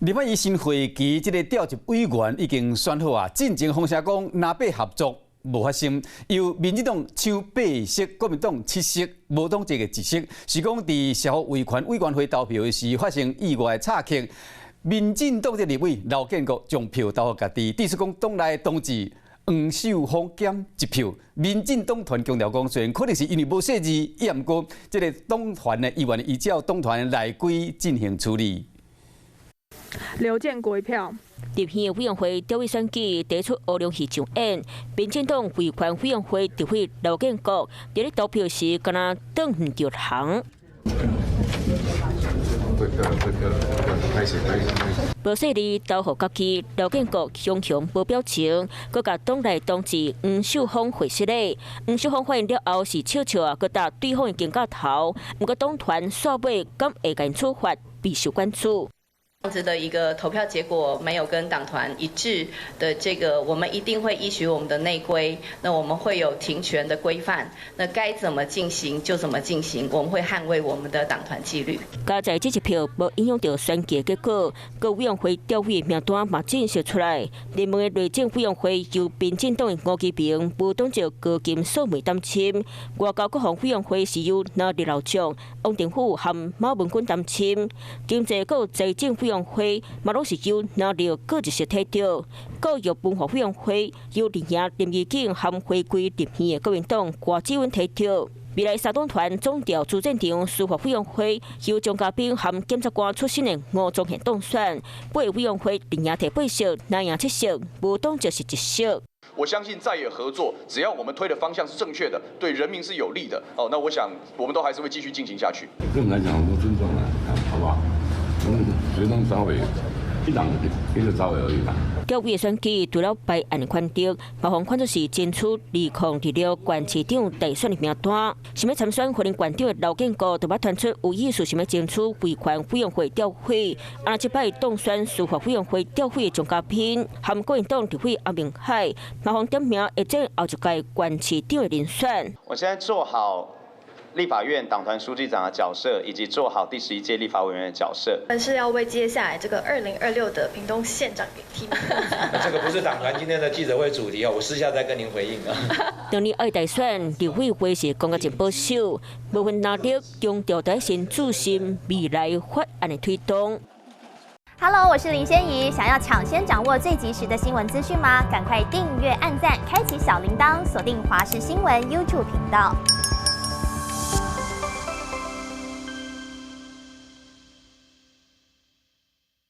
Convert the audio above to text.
立法院新会期这个调集委员已经选好啊，进前风声讲南北合作无发生，由民进党抢8席，国民党7席，无党籍的1席，是讲伫社会维权委员会投票时发生意外插曲。民进党的立委刘建国将票投给家己，第四讲党内同志黄秀芳减1票。民进党团强调讲，虽然可能是因为无写字，也毋过这个党团的议员依照党团内规进行处理。刘建国1票。立宪委员会调委选举提出乌龙戏上演，民进党维权委员会主委刘建国伫咧投票时，敢若挡唔着人。无说字投互家己，刘建国雄雄无表情，佮甲党内同志黄秀芳会失礼。黄秀芳发言了后是笑笑啊，佮打对方的警告头，毋过党团煞尾敢会甲因处罚，备受关注。这样子的一个投票结果没有跟党团一致的这个，我们一定会依循我们的内规，那我们会有停权的规范，那该怎么进行就怎么进行，我们会捍卫我们的党团纪律。加在这1票无影响到选举结果，各委员会调委名单嘛正式出来。联盟的内政委员会由民进党的吴基平、无党籍高金素梅担任，外交国防委员会是由那日老将王定虎和马文君担任，经济和财政委员会嘛拢是由那日各一席提着，教育文化委员会由林爷林义景和回归立宪的国民党郭志文提着。未来3党团总调主战场司法委员会由张家彬和检察官出身的吴宗宪当选，8委员会林爷提8席，南阳7席，无党籍是1席。我相信在野合作，只要我们推的方向是正确的，对人民是有利的，那我想我们都还是会继续进行下去。对我们来讲，我们尊重了，好不好？我们随中招委，一党一个招委而已啦。调委选举除了摆案款着，麻烦看作是争取2026县市长大选的名单。想要参选花莲县长的刘建国，就要传出有意思想要争取维权委员会调委。啊，这摆当选司法委员会调委的张家彬，和国民党立委阿明海，麻烦点名会整后一届县市长的人选。我现在做好立法院党团书记长的角色，以及做好第11届立法委员的角色。但是要为接下来这个2026的屏东县长给提名。这个不是党团今天的记者会主题哦，我私下再跟您回应啊。当年爱大选，立委会是讲个真保守，部分能力强调在先注心未来法案的推动。Hello， 我是林仙怡。想要抢先掌握最及时的新闻资讯吗？赶快订阅、按赞、开启小铃铛，锁定华视新闻 YouTube 频道。